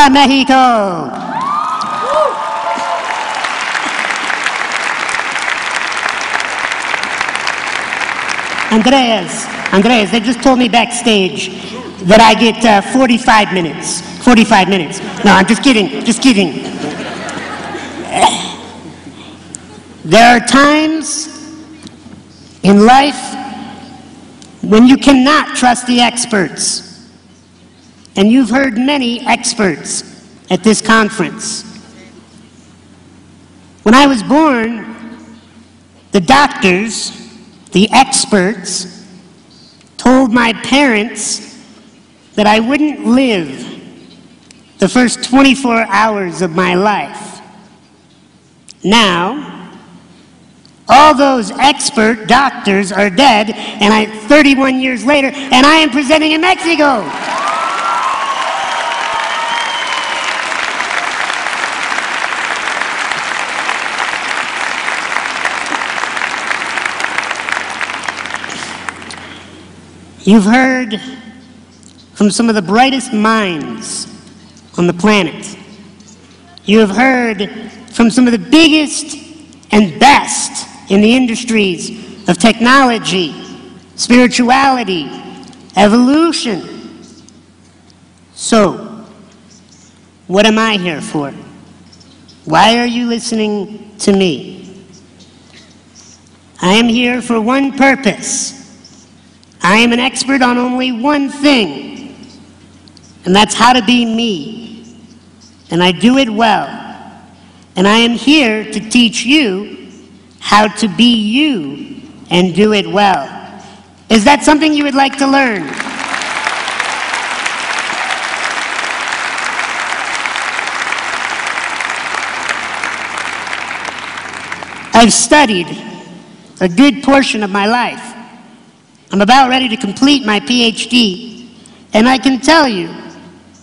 Viva Mexico! Andreas, they just told me backstage that I get 45 minutes. 45 minutes. No, I'm just kidding, There are times in life when you cannot trust the experts. And you've heard many experts at this conference. When I was born, the doctors, the experts, told my parents that I wouldn't live the first 24 hours of my life. Now, all those expert doctors are dead, and 31 years later, and I am presenting in Mexico. You've heard from some of the brightest minds on the planet. You have heard from some of the biggest and best in the industries of technology, spirituality, evolution. So, what am I here for? Why are you listening to me? I am here for one purpose. I am an expert on only one thing, and that's how to be me. And I do it well. And I am here to teach you how to be you and do it well. Is that something you would like to learn? I've studied a good portion of my life. I'm about ready to complete my PhD, and I can tell you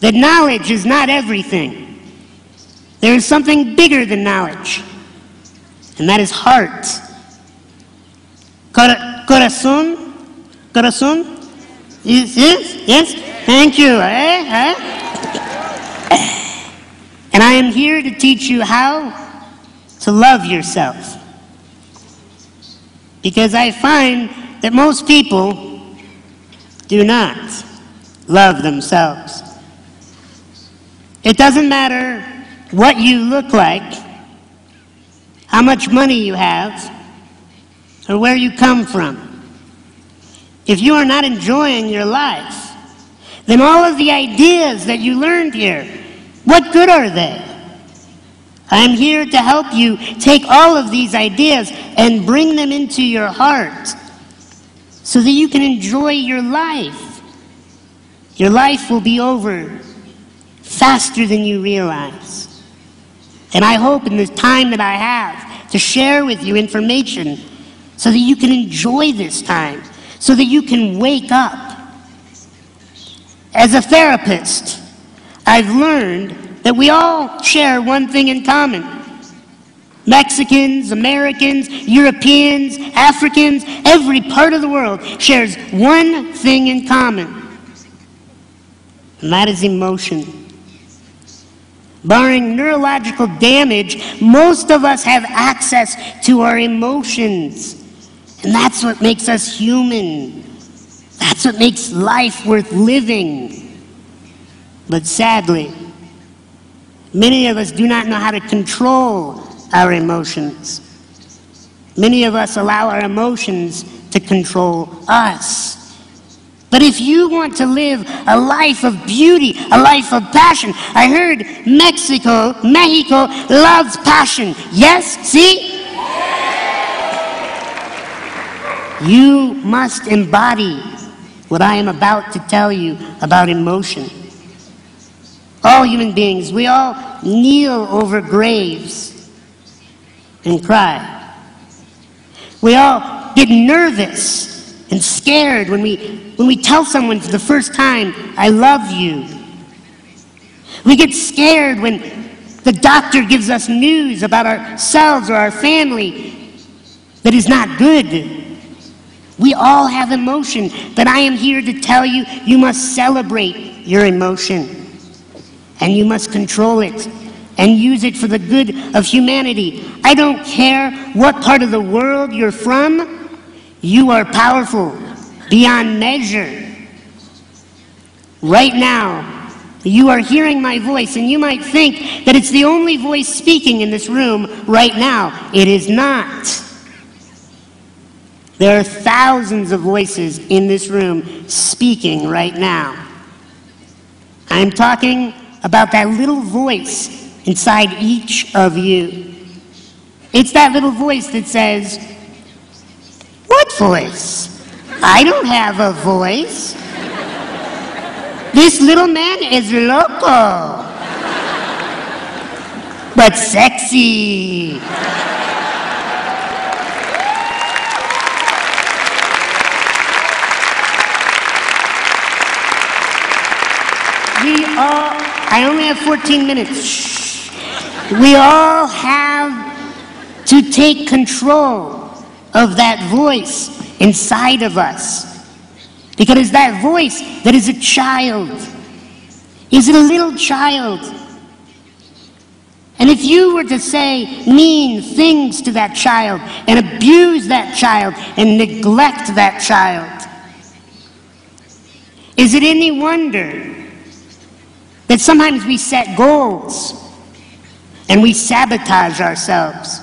that knowledge is not everything. There is something bigger than knowledge, and that is heart. Corazón? Corazón? Yes? Thank you. And I am here to teach you how to love yourself. Because I find that most people do not love themselves. It doesn't matter what you look like, how much money you have, or where you come from. If you are not enjoying your life, then all of the ideas that you learned here, what good are they? I am here to help you take all of these ideas and bring them into your heart so that you can enjoy your life. Your life will be over faster than you realize. And I hope in the time that I have to share with you information so that you can enjoy this time, so that you can wake up. As a therapist, I've learned that we all share one thing in common. Mexicans, Americans, Europeans, Africans, every part of the world shares one thing in common, and that is emotion. Barring neurological damage, most of us have access to our emotions, and that's what makes us human. That's what makes life worth living. But sadly, many of us do not know how to control our emotions. Many of us allow our emotions to control us. But if you want to live a life of beauty, a life of passion, I heard Mexico loves passion. Yes? See? You must embody what I am about to tell you about emotion. All human beings, we all kneel over graves and cry. We all get nervous and scared when we tell someone for the first time, I love you. We get scared when the doctor gives us news about ourselves or our family that is not good. We all have emotion, but I am here to tell you, you must celebrate your emotion. and you must control it and use it for the good of humanity. I don't care what part of the world you're from, you are powerful beyond measure. Right now, you are hearing my voice, and you might think that it's the only voice speaking in this room right now. It is not. There are thousands of voices in this room speaking right now. I'm talking about that little voice inside each of you. It's that little voice that says, "What voice? I don't have a voice. This little man is loco, but sexy." I only have 14 minutes. Shh. We all have to take control of that voice inside of us. Because it's that voice that is a child. Is it a little child? And if you were to say mean things to that child and abuse that child and neglect that child, is it any wonder that sometimes we set goals and we sabotage ourselves?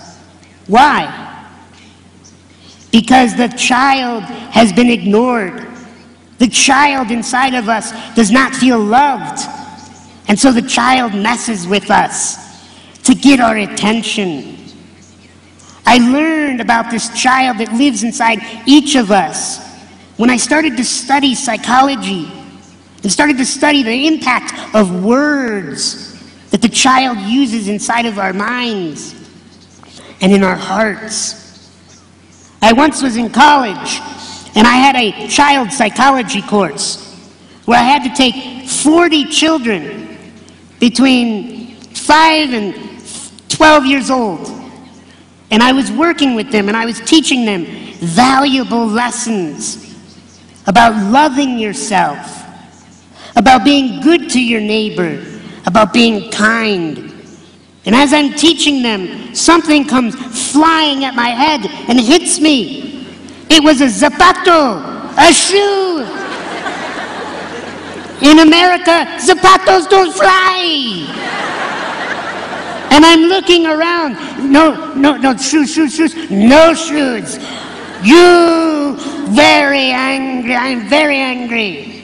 Why? Because the child has been ignored. The child inside of us does not feel loved. And so the child messes with us to get our attention. I learned about this child that lives inside each of us when I started to study psychology and started to study the impact of words that the child uses inside of our minds and in our hearts. I once was in college, and I had a child psychology course where I had to take 40 children between 5 and 12 years old. And I was working with them, and I was teaching them valuable lessons about loving yourself, about being good to your neighbor, about being kind. And as I'm teaching them, something comes flying at my head and hits me. It was a zapato, a shoe. In America, zapatos don't fly. And I'm looking around. No, shoes, no shoes. You very angry, I'm very angry.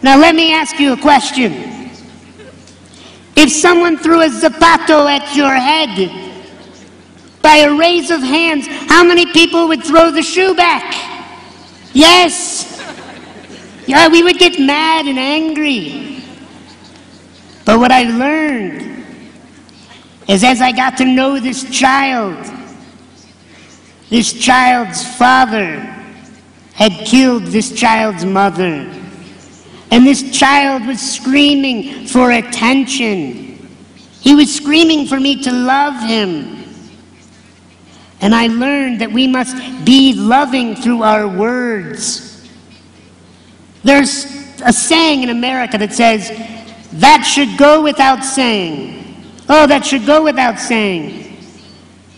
Now let me ask you a question. If someone threw a zapato at your head, by a raise of hands, how many people would throw the shoe back? Yes. Yeah, we would get mad and angry. But what I learned is as I got to know this child's father had killed this child's mother. And this child was screaming for attention. He was screaming for me to love him. And I learned that we must be loving through our words. There's a saying in America that says, "That should go without saying." Oh, that should go without saying.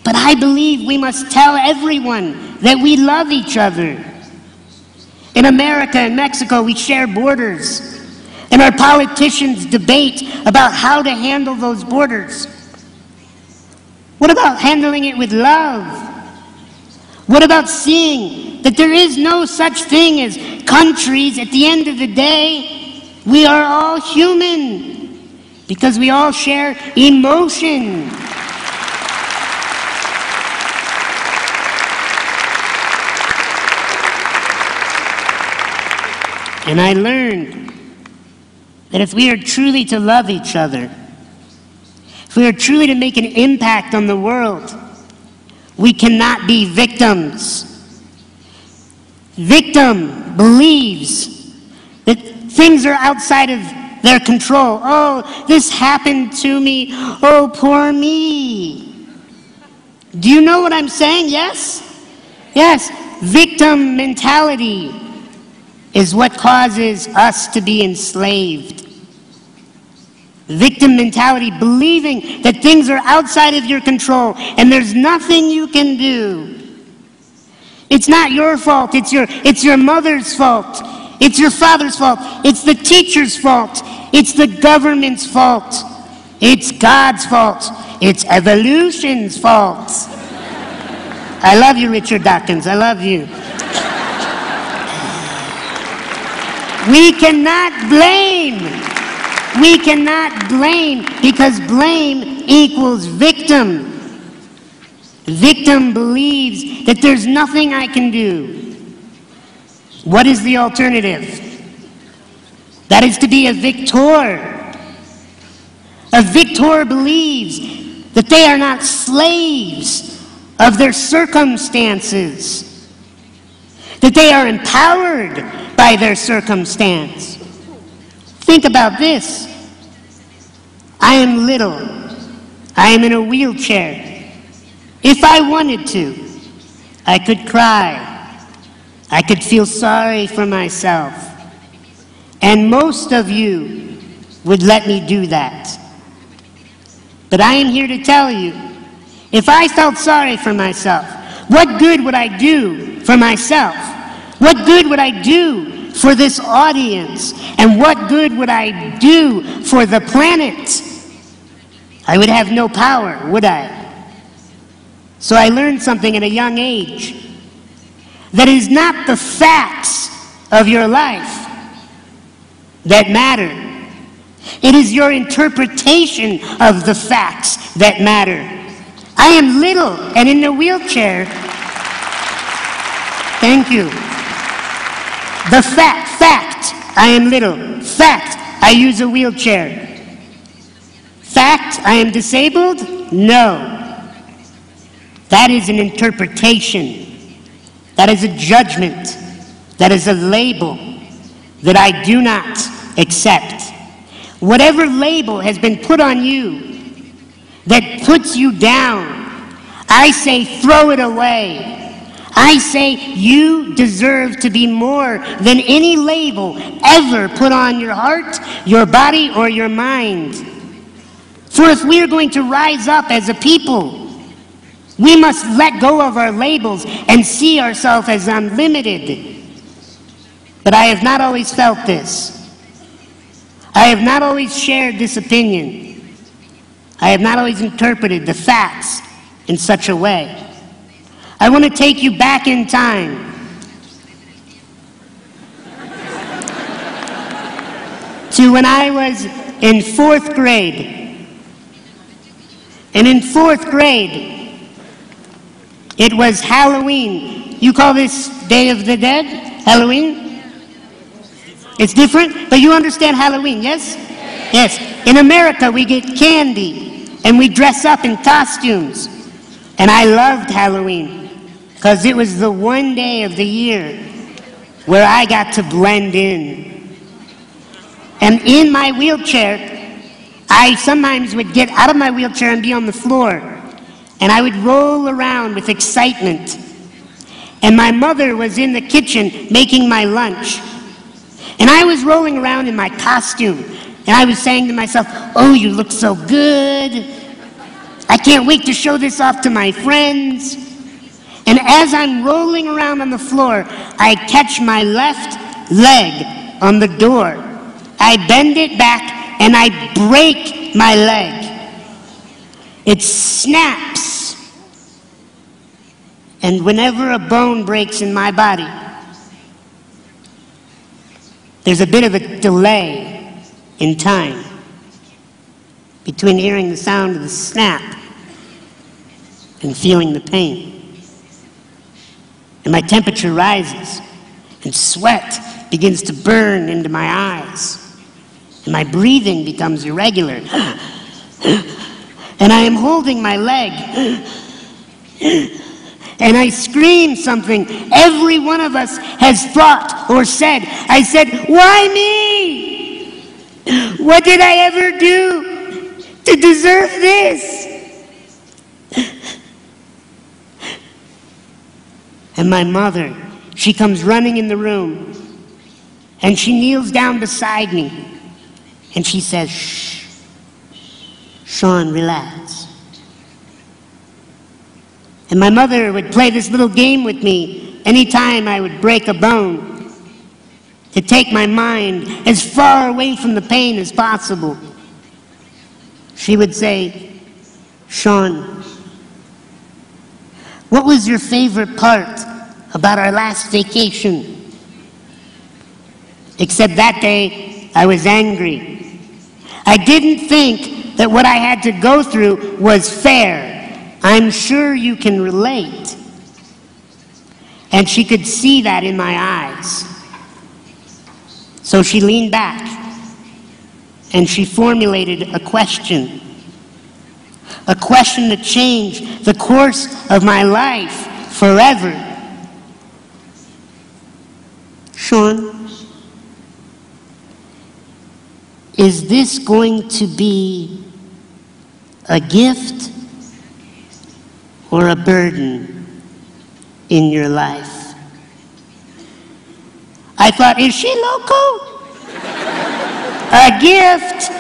But I believe we must tell everyone that we love each other. In America and Mexico, we share borders. And our politicians debate about how to handle those borders. What about handling it with love? What about seeing that there is no such thing as countries? At the end of the day, we are all human because we all share emotion. And I learned that if we are truly to love each other, if we are truly to make an impact on the world, we cannot be victims. Victim believes that things are outside of their control. Oh, this happened to me. Oh, poor me. Do you know what I'm saying? Yes? Yes. Victim mentality is what causes us to be enslaved. Victim mentality, believing that things are outside of your control and there's nothing you can do. It's not your fault, it's your mother's fault. It's your father's fault. It's the teacher's fault. It's the government's fault. It's God's fault. It's evolution's fault. I love you, Richard Dawkins. I love you. We cannot blame. We cannot blame because blame equals victim. Victim believes that there's nothing I can do. What is the alternative? That is to be a victor. A victor believes that they are not slaves of their circumstances, that they are empowered by their circumstance. Think about this. I am little. I am in a wheelchair. If I wanted to, I could cry. I could feel sorry for myself. And most of you would let me do that. But I am here to tell you, if I felt sorry for myself, what good would I do for myself? What good would I do for this audience? And what good would I do for the planet? I would have no power, would I? So I learned something at a young age. That it is not the facts of your life that matter. It is your interpretation of the facts that matter. I am little and in a wheelchair. Thank you. The fact, I am little. Fact, I use a wheelchair. Fact, I am disabled? No. That is an interpretation. That is a judgment. That is a label that I do not accept. Whatever label has been put on you that puts you down, I say throw it away. I say you deserve to be more than any label ever put on your heart, your body, or your mind. For if we are going to rise up as a people, we must let go of our labels and see ourselves as unlimited. But I have not always felt this. I have not always shared this opinion. I have not always interpreted the facts in such a way. I want to take you back in time. To when I was in 4th grade. And in 4th grade, it was Halloween. You call this Day of the Dead? Halloween? It's different, but you understand Halloween, yes? Yes. In America, we get candy, and we dress up in costumes. And I loved Halloween, because it was the one day of the year where I got to blend in. And in my wheelchair, I sometimes would get out of my wheelchair and be on the floor. And I would roll around with excitement. And my mother was in the kitchen making my lunch. And I was rolling around in my costume. And I was saying to myself, oh, you look so good. I can't wait to show this off to my friends. And as I'm rolling around on the floor, I catch my left leg on the door. I bend it back and I break my leg. It snaps. And whenever a bone breaks in my body, there's a bit of a delay in time between hearing the sound of the snap and feeling the pain. And my temperature rises, and sweat begins to burn into my eyes, and my breathing becomes irregular. And I am holding my leg, and I scream something every one of us has thought or said. I said, why me? What did I ever do to deserve this? And my mother, she comes running in the room, and she kneels down beside me, and she says, shh, Sean, relax. And my mother would play this little game with me anytime I would break a bone, to take my mind as far away from the pain as possible. She would say, Sean, what was your favorite part about our last vacation? Except that day, I was angry. I didn't think that what I had to go through was fair. I'm sure you can relate. And she could see that in my eyes. So she leaned back and she formulated a question. A question that changed the course of my life forever. Sean, is this going to be a gift or a burden in your life? I thought, is she loco? A gift?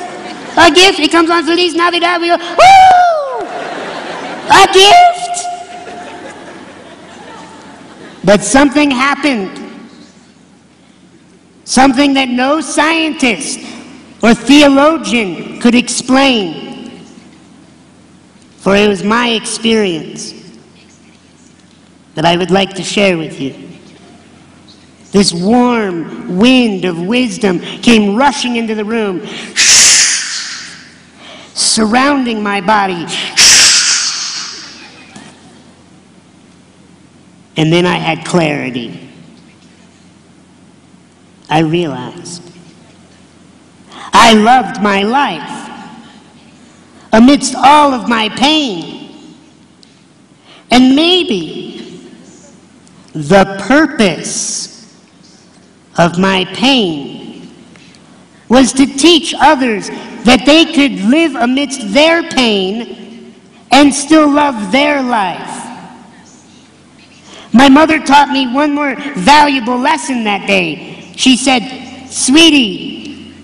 A gift? It comes on Feliz Navidad. We go, woo! A gift? But something happened. Something that no scientist or theologian could explain. For it was my experience that I would like to share with you. This warm wind of wisdom came rushing into the room, surrounding my body. And then I had clarity. I realized I loved my life amidst all of my pain. And maybe the purpose of my pain was to teach others that they could live amidst their pain and still love their life. My mother taught me one more valuable lesson that day. She said, sweetie,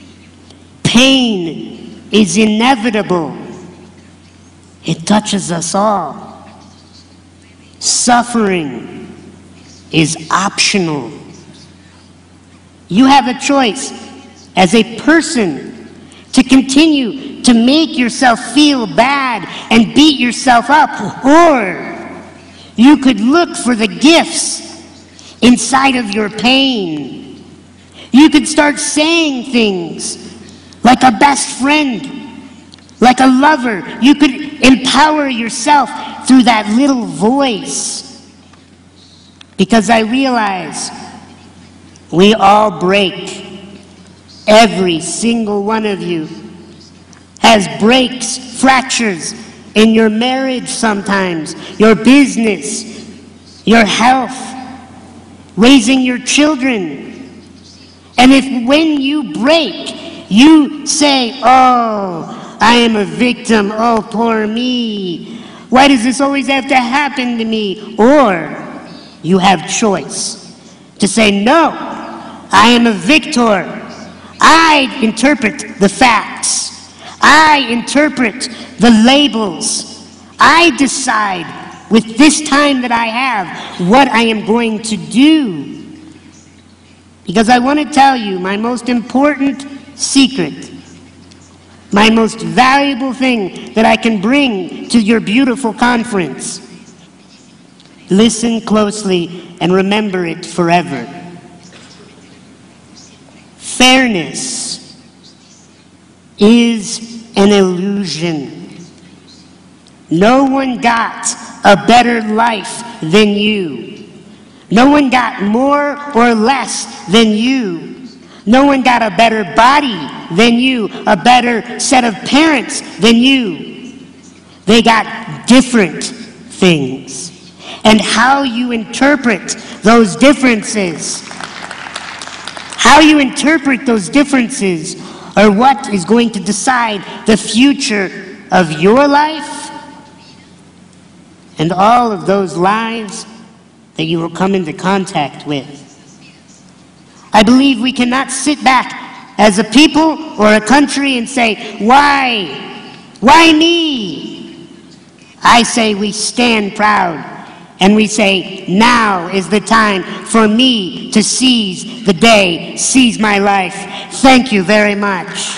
pain is inevitable. It touches us all. Suffering is optional. You have a choice as a person to continue to make yourself feel bad and beat yourself up, or you could look for the gifts inside of your pain. You could start saying things like a best friend, like a lover. You could empower yourself through that little voice. Because I realize we all break. Every single one of you has breaks, fractures in your marriage sometimes, your business, your health, raising your children. And if when you break, you say, oh, I am a victim, oh, poor me. Why does this always have to happen to me? Or you have choice to say, no, I am a victor. I interpret the facts. I interpret the labels. I decide with this time that I have what I am going to do. Because I want to tell you my most important secret, my most valuable thing that I can bring to your beautiful conference. Listen closely and remember it forever. Fairness is an illusion. No one got a better life than you. No one got more or less than you. No one got a better body than you, a better set of parents than you. They got different things. And how you interpret those differences, are what is going to decide the future of your life and all of those lives that you will come into contact with. I believe we cannot sit back as a people or a country and say, why Why me? I say we stand proud and we say, now is the time for me to seize the day, seize my life. Thank you very much.